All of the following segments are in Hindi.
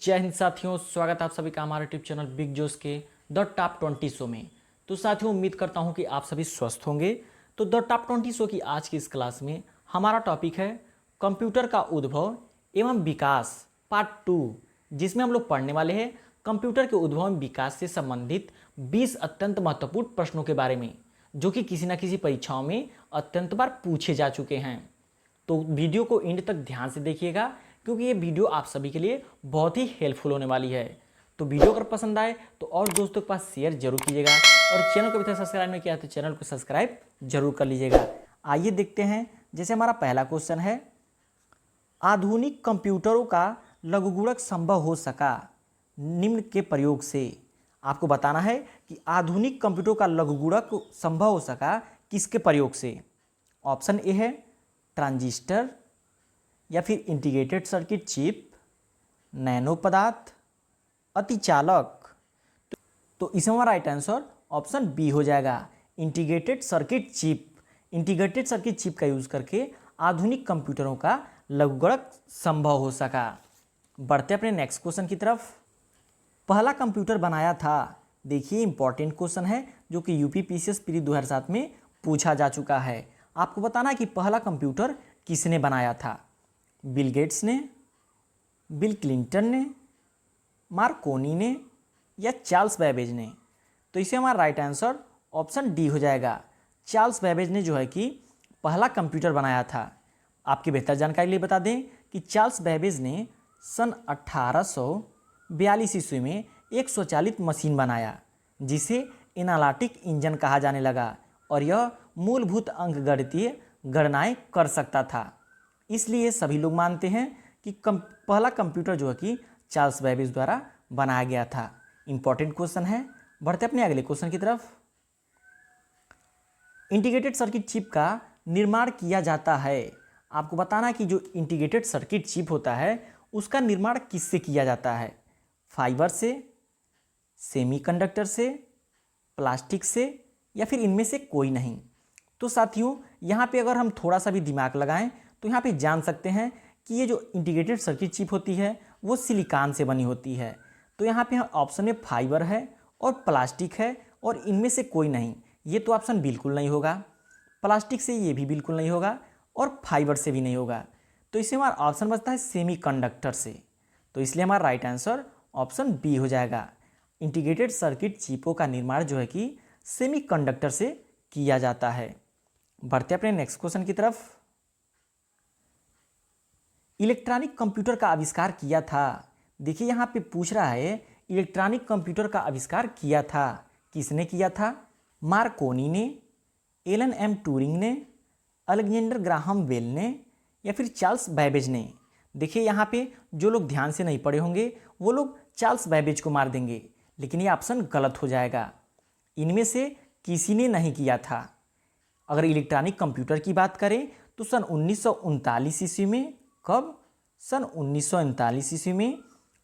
जय हिंद साथियों, स्वागत है आप सभी का हमारे यूट्यूब चैनल बिग जोस के द टॉप 20 शो में। तो साथियों, उम्मीद करता हूं कि आप सभी स्वस्थ होंगे। तो द टॉप 20 शो की आज की इस क्लास में हमारा टॉपिक है कंप्यूटर का उद्भव एवं विकास पार्ट 2, जिसमें हम लोग पढ़ने वाले हैं कंप्यूटर के उद्भव एवं विकास से संबंधित 20 अत्यंत महत्वपूर्ण प्रश्नों के बारे में, जो कि किसी न किसी परीक्षाओं में अत्यंत बार पूछे जा चुके हैं। तो वीडियो को एंड तक ध्यान से देखिएगा, क्योंकि ये वीडियो आप सभी के लिए बहुत ही हेल्पफुल होने वाली है। तो वीडियो अगर पसंद आए तो और दोस्तों के पास शेयर जरूर कीजिएगा, और चैनल को अभी तक सब्सक्राइब नहीं किया तो चैनल को सब्सक्राइब जरूर कर लीजिएगा। आइए देखते हैं। जैसे हमारा पहला क्वेश्चन है, आधुनिक कंप्यूटरों का लघुगणक संभव हो सका निम्न के प्रयोग से। आपको बताना है कि आधुनिक कंप्यूटरों का लघुगणक संभव हो सका किसके प्रयोग से। ऑप्शन ए है ट्रांजिस्टर, या फिर इंटीग्रेटेड सर्किट चिप, नैनो पदार्थ, अतिचालक। तो इसमें हमारा राइट आंसर ऑप्शन बी हो जाएगा, integrated circuit chip. Integrated circuit chip का यूज करके आधुनिक कंप्यूटरों का लघुगणक संभव हो सका। बढ़ते अपने नेक्स्ट क्वेश्चन की तरफ। पहला कंप्यूटर बनाया था, देखिए इंपॉर्टेंट क्वेश्चन है जो कि यूपीपीसीएस प्री 2007 में पूछा जा चुका है। आपको बताना है कि पहला कंप्यूटर किसने बनाया था। बिल गेट्स ने, बिल क्लिंटन ने, मार्कोनी ने, या चार्ल्स बैबेज ने। तो इसे हमारा राइट आंसर ऑप्शन डी हो जाएगा। चार्ल्स बैबेज ने जो है कि पहला कंप्यूटर बनाया था। आपकी बेहतर जानकारी लिए बता दें कि चार्ल्स बैबेज ने सन 1842 ईस्वी में एक स्वचालित मशीन बनाया, जिसे एनालिटिक इंजन कहा जाने लगा, और यह मूलभूत अंकगणितीय गणनाएं कर सकता था। इसलिए सभी लोग मानते हैं कि पहला कंप्यूटर जो है कि चार्ल्स बैबेज द्वारा बनाया गया था। इंपॉर्टेंट क्वेश्चन है। बढ़ते अपने अगले क्वेश्चन की तरफ। इंटीग्रेटेड सर्किट चिप का निर्माण किया जाता है। आपको बताना है कि जो इंटीग्रेटेड सर्किट चिप होता है उसका निर्माण किससे किया जाता है। फाइबर से, सेमीकंडक्टर से, प्लास्टिक से, या फिर इनमें से कोई नहीं। तो साथियों, यहाँ पे अगर हम थोड़ा सा भी दिमाग लगाएं तो यहाँ पे जान सकते हैं कि ये जो इंटीग्रेटेड सर्किट चिप होती है वो सिलिकॉन से बनी होती है। तो यहाँ पे ऑप्शन में फाइबर है और प्लास्टिक है, और इनमें से कोई नहीं। ये तो ऑप्शन बिल्कुल नहीं होगा। प्लास्टिक से ये भी बिल्कुल नहीं होगा, और फाइबर से भी नहीं होगा। तो इसमें हमारा ऑप्शन बचता है सेमीकंडक्टर से। तो इसलिए हमारा राइट आंसर ऑप्शन बी हो जाएगा। इंटीग्रेटेड सर्किट चिपों का निर्माण जो है कि सेमीकंडक्टर से किया जाता है। बढ़ते अपने नेक्स्ट क्वेश्चन की तरफ। इलेक्ट्रॉनिक कंप्यूटर का आविष्कार किया था। देखिए यहाँ पे पूछ रहा है इलेक्ट्रॉनिक कंप्यूटर का आविष्कार किया था, किसने किया था। मार्कोनी ने, एलन एम ट्यूरिंग ने, अलेक्जेंडर ग्राहम बेल ने, या फिर चार्ल्स बैबेज ने। देखिए यहाँ पे जो लोग ध्यान से नहीं पढ़े होंगे वो लोग चार्ल्स बैबेज को मार देंगे, लेकिन ये ऑप्शन गलत हो जाएगा। इनमें से किसी ने नहीं किया था। अगर इलेक्ट्रॉनिक कंप्यूटर की बात करें तो सन 1939 ईस्वी में, कब, सन 1939 ईस्वी में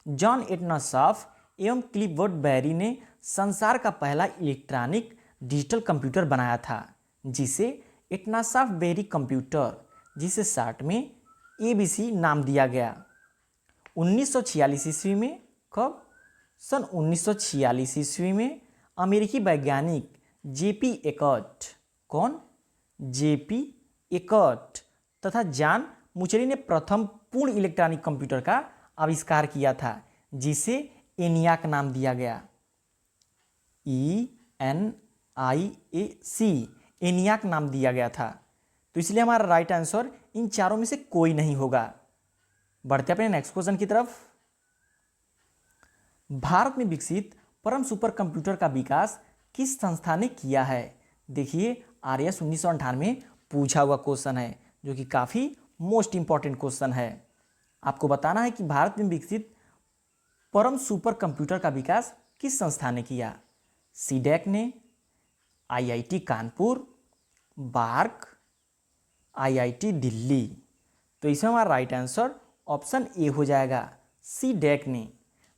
जॉन एटनासॉफ एवं क्लिफर्ड बैरी ने संसार का पहला इलेक्ट्रॉनिक डिजिटल कंप्यूटर बनाया था, जिसे एटनासॉफ बेरी कंप्यूटर, जिसे शॉर्ट में एबीसी नाम दिया गया। 1946 ईस्वी में, कब, सन 1946 ईस्वी में अमेरिकी वैज्ञानिक जेपी एकर्ट, कौन, जेपी एकर्ट तथा जॉन मुचेरी ने प्रथम पूर्ण इलेक्ट्रॉनिक कंप्यूटर का आविष्कार किया था, जिसे एनियाक नाम दिया गया। ENIAC, एनियाक नाम दिया गया था। तो इसलिए हमारा राइट आंसर इन चारों में से कोई नहीं होगा। बढ़ते अपने नेक्स्ट क्वेश्चन की तरफ। भारत में विकसित परम सुपर कंप्यूटर का विकास किस संस्था ने किया है। देखिए RS 1998 पूछा हुआ क्वेश्चन है, जो कि काफ़ी मोस्ट इंपॉर्टेंट क्वेश्चन है। आपको बताना है कि भारत में विकसित परम सुपर कंप्यूटर का विकास किस संस्था ने किया। सीडेक ने, IIT Kanpur, BARC, IIT Delhi. तो इसमें हमारा राइट आंसर ऑप्शन ए हो जाएगा, सीडेक ने।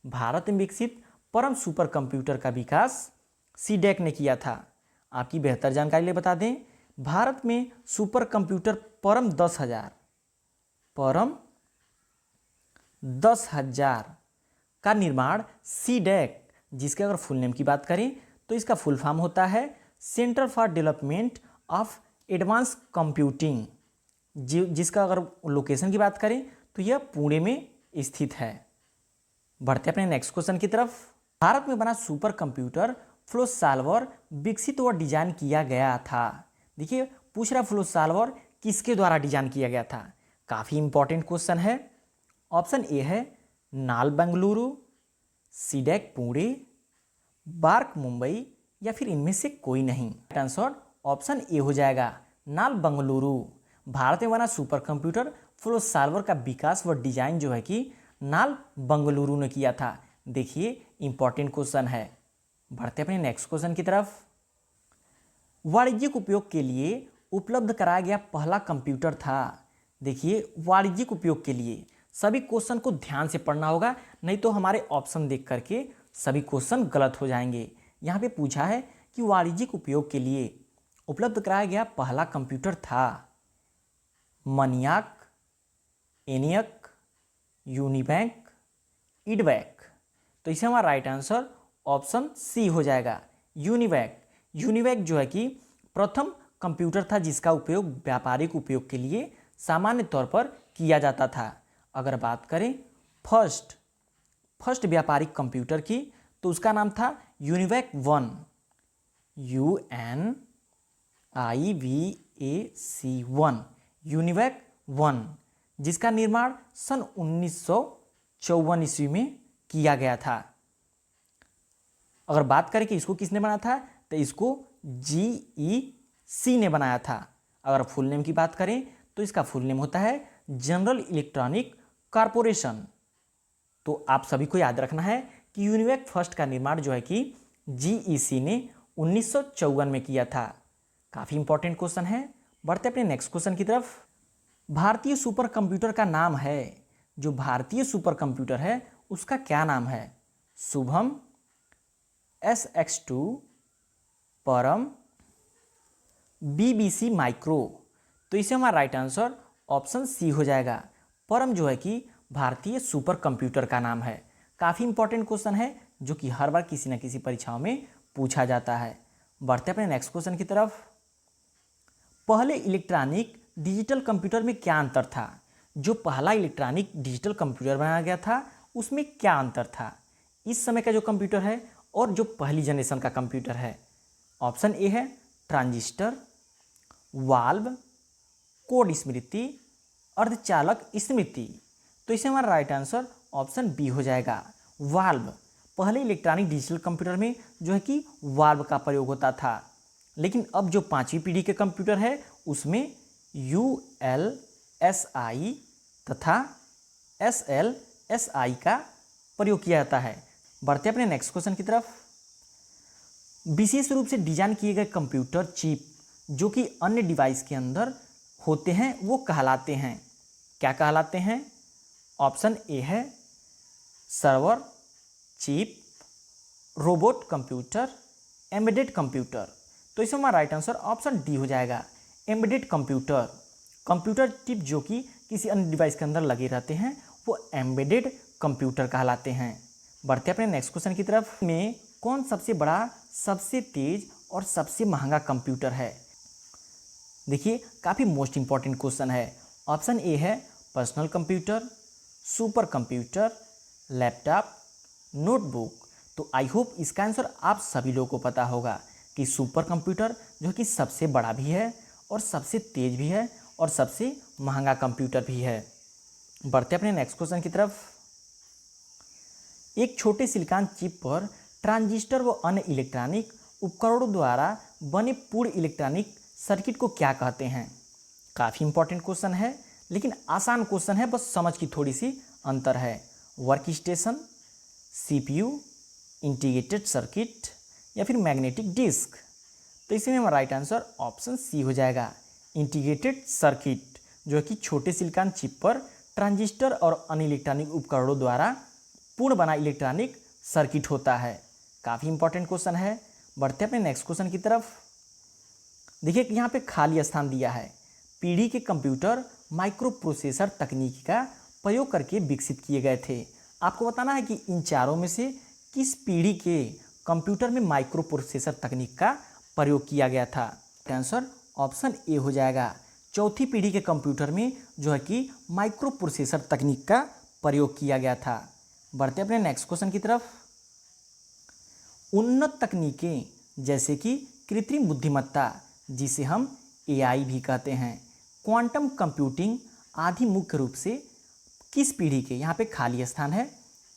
भारत में विकसित परम सुपर कंप्यूटर का विकास सीडेक ने किया था। आपकी बेहतर जानकारी लिए बता दें, भारत में सुपर कंप्यूटर परम 10,000 का निर्माण सीडैक, जिसके अगर फुल नेम की बात करें तो इसका फुल फॉर्म होता है centre for development of advance computing, जिसका अगर लोकेशन की बात करें तो यह पुणे में स्थित है। बढ़ते अपने नेक्स्ट क्वेश्चन की तरफ। भारत में बना सुपर कंप्यूटर फ्लो सॉल्वर विकसित व डिजाइन किया गया था। देखिए पूछ रहा फ्लो सॉल्वर किसके द्वारा डिजाइन किया गया था। काफ़ी इंपॉर्टेंट क्वेश्चन है। ऑप्शन ए है नाल बेंगलुरु, सीडैक पुणे, बार्क मुंबई या फिर इनमें से कोई नहीं। आंसर ऑप्शन ए हो जाएगा नाल बेंगलुरु। भारत में बना सुपर कंप्यूटर फ्लो सॉल्वर का विकास व डिजाइन जो है कि नाल बेंगलुरु ने किया था। देखिए इंपॉर्टेंट क्वेश्चन है। बढ़ते अपने नेक्स्ट क्वेश्चन की तरफ। वाणिज्यिक उपयोग के लिए उपलब्ध कराया गया पहला कंप्यूटर था। देखिए वाणिज्यिक उपयोग के लिए सभी क्वेश्चन को ध्यान से पढ़ना होगा, नहीं तो हमारे ऑप्शन देख करके सभी क्वेश्चन गलत हो जाएंगे। यहाँ पे पूछा है कि वाणिज्यिक उपयोग के लिए उपलब्ध कराया गया पहला कंप्यूटर था मनियाक, एनियक, यूनिबैंक, इडबैक। तो इसे हमारा राइट आंसर ऑप्शन सी हो जाएगा यूनिबैक। यूनिबैक जो है कि प्रथम कंप्यूटर था जिसका उपयोग व्यापारिक उपयोग के लिए सामान्य तौर पर किया जाता था। अगर बात करें फर्स्ट व्यापारिक कंप्यूटर की तो उसका नाम था यूनिवैक 1, UNIVAC1, यूनिवैक 1, जिसका निर्माण सन 1954 ईस्वी में किया गया था। अगर बात करें कि इसको किसने बनाया था तो इसको GEC ने बनाया था। अगर फुल नेम की बात करें तो इसका फुल नेम होता है जनरल इलेक्ट्रॉनिक कॉरपोरेशन। तो आप सभी को याद रखना है कि यूनिवैक फर्स्ट का निर्माण जो है कि GEC ने 1954 में किया था। काफ़ी इंपॉर्टेंट क्वेश्चन है। बढ़ते अपने नेक्स्ट क्वेश्चन की तरफ। भारतीय सुपर कंप्यूटर का नाम है, जो भारतीय सुपर कंप्यूटर है उसका क्या नाम है। शुभम, SX2, परम, BBC माइक्रो। तो इसे हमारा राइट आंसर ऑप्शन सी हो जाएगा। परम जो है कि भारतीय सुपर कंप्यूटर का नाम है। काफ़ी इंपॉर्टेंट क्वेश्चन है जो कि हर बार किसी न किसी परीक्षाओं में पूछा जाता है। बढ़ते अपने नेक्स्ट क्वेश्चन की तरफ। पहले इलेक्ट्रॉनिक डिजिटल कंप्यूटर में क्या अंतर था। जो पहला इलेक्ट्रॉनिक डिजिटल कंप्यूटर बनाया गया था उसमें क्या अंतर था इस समय का जो कंप्यूटर है और जो पहली जनरेशन का कंप्यूटर है। ऑप्शन ए है ट्रांजिस्टर, वाल्व, कोड स्मृति, अर्धचालक स्मृति। तो इसे हमारा राइट आंसर ऑप्शन बी हो जाएगा वाल्व। पहले इलेक्ट्रॉनिक डिजिटल कंप्यूटर में जो है कि वाल्व का प्रयोग होता था, लेकिन अब जो 5वीं पीढ़ी के कंप्यूटर है उसमें ULSI तथा SLSI का प्रयोग किया जाता है। बढ़ते अपने नेक्स्ट क्वेश्चन की तरफ। विशेष रूप से डिजाइन किए गए कंप्यूटर चिप जो कि अन्य डिवाइस के अंदर होते हैं वो कहलाते हैं, क्या कहलाते हैं। ऑप्शन ए है server, chip, robot computer, embedded computer. तो इसमें हमारा राइट आंसर ऑप्शन डी हो जाएगा एम्बेडेड कंप्यूटर। कंप्यूटर चिप जो कि किसी अन्य डिवाइस के अंदर लगे रहते हैं वो एम्बेडेड कंप्यूटर कहलाते हैं। बढ़ते अपने नेक्स्ट क्वेश्चन की तरफ। में कौन सबसे बड़ा, सबसे तेज और सबसे महंगा कंप्यूटर है। देखिए काफ़ी मोस्ट इंपॉर्टेंट क्वेश्चन है। ऑप्शन ए है personal computer, super computer, laptop, notebook. तो आई होप इसका आंसर आप सभी लोगों को पता होगा कि सुपर कंप्यूटर जो कि सबसे बड़ा भी है और सबसे तेज भी है और सबसे महंगा कंप्यूटर भी है। बढ़ते अपने नेक्स्ट क्वेश्चन की तरफ। एक छोटे सिलिकॉन चिप पर ट्रांजिस्टर व अन्य इलेक्ट्रॉनिक उपकरणों द्वारा बने पूर्ण इलेक्ट्रॉनिक सर्किट को क्या कहते हैं। काफ़ी इंपॉर्टेंट क्वेश्चन है, लेकिन आसान क्वेश्चन है, बस समझ की थोड़ी सी अंतर है। Work station, CPU, integrated circuit या फिर मैग्नेटिक डिस्क। तो इसमें हमारा राइट आंसर ऑप्शन सी हो जाएगा इंटीग्रेटेड सर्किट, जो है कि छोटे सिलिकॉन चिप पर ट्रांजिस्टर और अन्य इलेक्ट्रॉनिक उपकरणों द्वारा पूर्ण बना इलेक्ट्रॉनिक सर्किट होता है। काफ़ी इंपॉर्टेंट क्वेश्चन है। बढ़ते अपने नेक्स्ट क्वेश्चन की तरफ। देखिए यहाँ पे खाली स्थान दिया है। पीढ़ी के कंप्यूटर माइक्रो प्रोसेसर तकनीक का प्रयोग करके विकसित किए गए थे। आपको बताना है कि इन चारों में से किस पीढ़ी के कंप्यूटर में माइक्रो प्रोसेसर तकनीक का प्रयोग किया गया था। आंसर ऑप्शन ए हो जाएगा। चौथी पीढ़ी के कंप्यूटर में जो है कि माइक्रो प्रोसेसर तकनीक का प्रयोग किया गया था। बढ़ते अपने नेक्स्ट क्वेश्चन की तरफ। उन्नत तकनीकें जैसे कि कृत्रिम बुद्धिमत्ता, जिसे हम एआई भी कहते हैं, क्वांटम कंप्यूटिंग आदि मुख्य रूप से किस पीढ़ी के, यहाँ पे खाली स्थान है,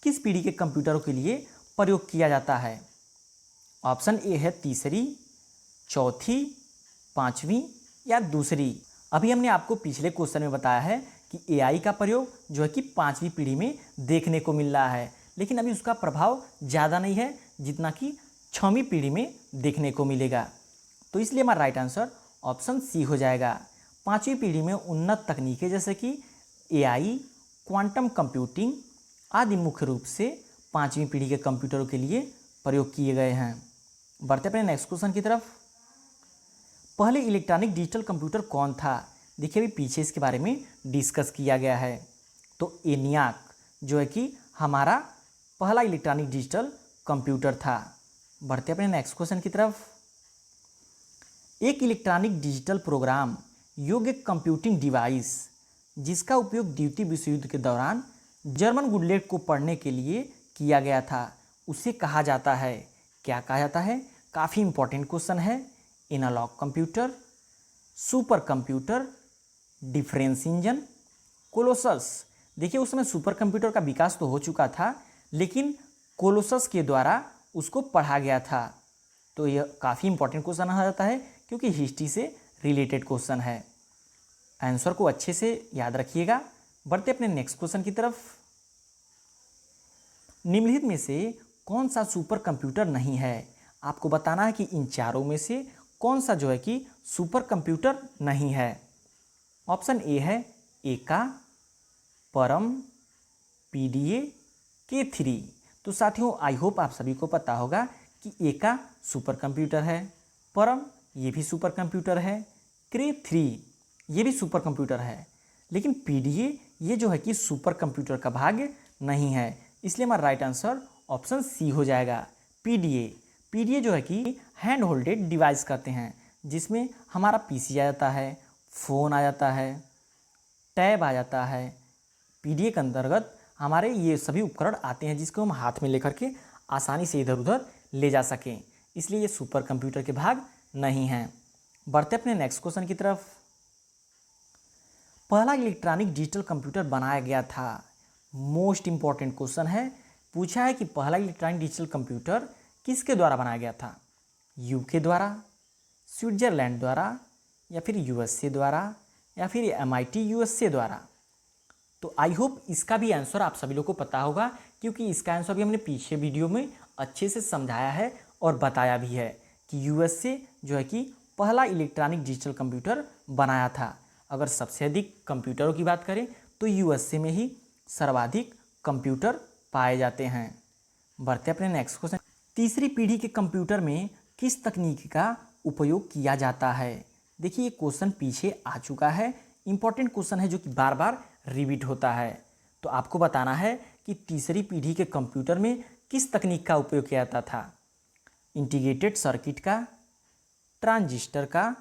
किस पीढ़ी के कंप्यूटरों के लिए प्रयोग किया जाता है। ऑप्शन ए है तीसरी, चौथी, पांचवी या दूसरी। अभी हमने आपको पिछले क्वेश्चन में बताया है कि एआई का प्रयोग जो है कि पांचवी पीढ़ी में देखने को मिल रहा है, लेकिन अभी उसका प्रभाव ज़्यादा नहीं है जितना कि छठवीं पीढ़ी में देखने को मिलेगा। तो इसलिए हमारा राइट आंसर ऑप्शन सी हो जाएगा। पांचवी पीढ़ी में उन्नत तकनीकें जैसे कि एआई, क्वांटम कंप्यूटिंग आदि मुख्य रूप से पांचवी पीढ़ी के कंप्यूटरों के लिए प्रयोग किए गए हैं। बढ़ते अपने नेक्स्ट क्वेश्चन की तरफ। पहले इलेक्ट्रॉनिक डिजिटल कंप्यूटर कौन था? देखिए अभी पीछे इसके बारे में डिस्कस किया गया है। तो एनियाक जो है कि हमारा पहला इलेक्ट्रॉनिक डिजिटल कंप्यूटर था। बढ़ते अपने नेक्स्ट क्वेश्चन की तरफ। एक इलेक्ट्रॉनिक डिजिटल प्रोग्राम योग्य कंप्यूटिंग डिवाइस जिसका उपयोग द्वितीय विश्व युद्ध के दौरान जर्मन गुडलेट को पढ़ने के लिए किया गया था, उसे कहा जाता है, क्या कहा जाता है? काफ़ी इंपॉर्टेंट क्वेश्चन है। Analog computer, super computer, difference engine, Colossus. देखिए उस समय सुपर कंप्यूटर का विकास तो हो चुका था, लेकिन कोलोसस के द्वारा उसको पढ़ा गया था। तो यह काफ़ी इंपॉर्टेंट क्वेश्चन आ जाता है क्योंकि हिस्ट्री से रिलेटेड क्वेश्चन है। आंसर को अच्छे से याद रखिएगा। बढ़ते अपने नेक्स्ट क्वेश्चन की तरफ। निम्नलिखित में से कौन सा सुपर कंप्यूटर नहीं है? आपको बताना है कि इन चारों में से कौन सा जो है कि सुपर कंप्यूटर नहीं है। ऑप्शन ए है एका, परम, पीडीए, के3। तो साथियों आई होप आप सभी को पता होगा कि एका सुपर कंप्यूटर है, परम ये भी सुपर कंप्यूटर है, के3 ये भी सुपर कंप्यूटर है, लेकिन पीडीए ये जो है कि सुपर कंप्यूटर का भाग नहीं है। इसलिए हमारा राइट आंसर ऑप्शन सी हो जाएगा, पीडीए। पीडीए जो है कि हैंड होल्डेड डिवाइस कहते हैं, जिसमें हमारा पीसी आ जाता है, फ़ोन आ जाता है, टैब आ जाता है। पीडीए के अंतर्गत हमारे ये सभी उपकरण आते हैं जिसको हम हाथ में लेकर के आसानी से इधर उधर ले जा सकें, इसलिए ये सुपर कंप्यूटर के भाग नहीं हैं। बढ़ते अपने नेक्स्ट क्वेश्चन की तरफ। पहला इलेक्ट्रॉनिक डिजिटल कंप्यूटर बनाया गया था। मोस्ट इंपॉर्टेंट क्वेश्चन है, पूछा है कि पहला इलेक्ट्रॉनिक डिजिटल कंप्यूटर किसके द्वारा बनाया गया था? यूके द्वारा, स्विट्जरलैंड द्वारा, या फिर यूएसए द्वारा, या फिर एमआईटी यूएसए द्वारा। तो आई होप इसका भी आंसर आप सभी लोग को पता होगा, क्योंकि इसका आंसर भी हमने पीछे वीडियो में अच्छे से समझाया है और बताया भी है कि यूएसए जो है कि पहला इलेक्ट्रॉनिक डिजिटल कंप्यूटर बनाया था। अगर सबसे अधिक कंप्यूटरों की बात करें तो यूएसए में ही सर्वाधिक कंप्यूटर पाए जाते हैं। बढ़ते अपने नेक्स्ट क्वेश्चन। तीसरी पीढ़ी के कंप्यूटर में किस तकनीक का उपयोग किया जाता है? देखिए ये क्वेश्चन पीछे आ चुका है, इंपॉर्टेंट क्वेश्चन है जो कि बार बार रिपीट होता है। तो आपको बताना है कि तीसरी पीढ़ी के कंप्यूटर में किस तकनीक का उपयोग किया जाता था? इंटीग्रेटेड सर्किट का, ट्रांजिस्टर का,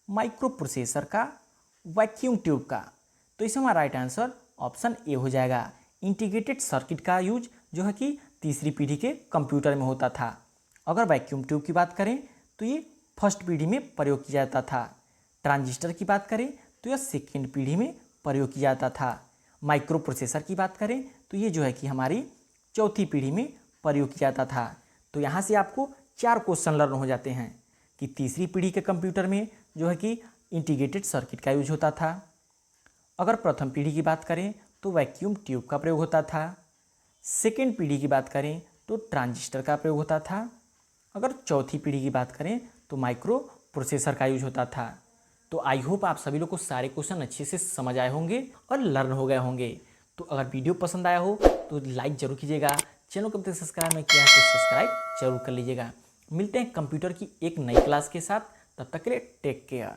माइक्रो प्रोसेसर का, वैक्यूम ट्यूब का। तो इसमें हमारा राइट आंसर ऑप्शन ए हो जाएगा। इंटीग्रेटेड सर्किट का यूज जो है कि तीसरी पीढ़ी के कंप्यूटर में होता था। अगर वैक्यूम ट्यूब की बात करें तो ये फर्स्ट पीढ़ी में प्रयोग किया जाता था। ट्रांजिस्टर की बात करें तो यह सेकेंड पीढ़ी में प्रयोग किया जाता था। माइक्रो प्रोसेसर की बात करें तो ये जो है कि हमारी चौथी पीढ़ी में प्रयोग किया जाता था। तो यहाँ से आपको 4 क्वेश्चन लर्न हो जाते हैं कि तीसरी पीढ़ी के कंप्यूटर में जो है कि इंटीग्रेटेड सर्किट का यूज होता था। अगर प्रथम पीढ़ी की बात करें तो वैक्यूम ट्यूब का प्रयोग होता था। सेकेंड पीढ़ी की बात करें तो ट्रांजिस्टर का प्रयोग होता था। अगर चौथी पीढ़ी की बात करें तो माइक्रो प्रोसेसर का यूज होता था। तो आई होप आप सभी लोग को सारे क्वेश्चन अच्छे से समझ आए होंगे और लर्न हो गए होंगे। तो अगर वीडियो पसंद आया हो तो लाइक जरूर कीजिएगा, चैनल को अब तक सब्सक्राइब नहीं किया है तो सब्सक्राइब जरूर कर लीजिएगा। मिलते हैं कंप्यूटर की एक नई क्लास के साथ, तब तक के लिए टेक केयर।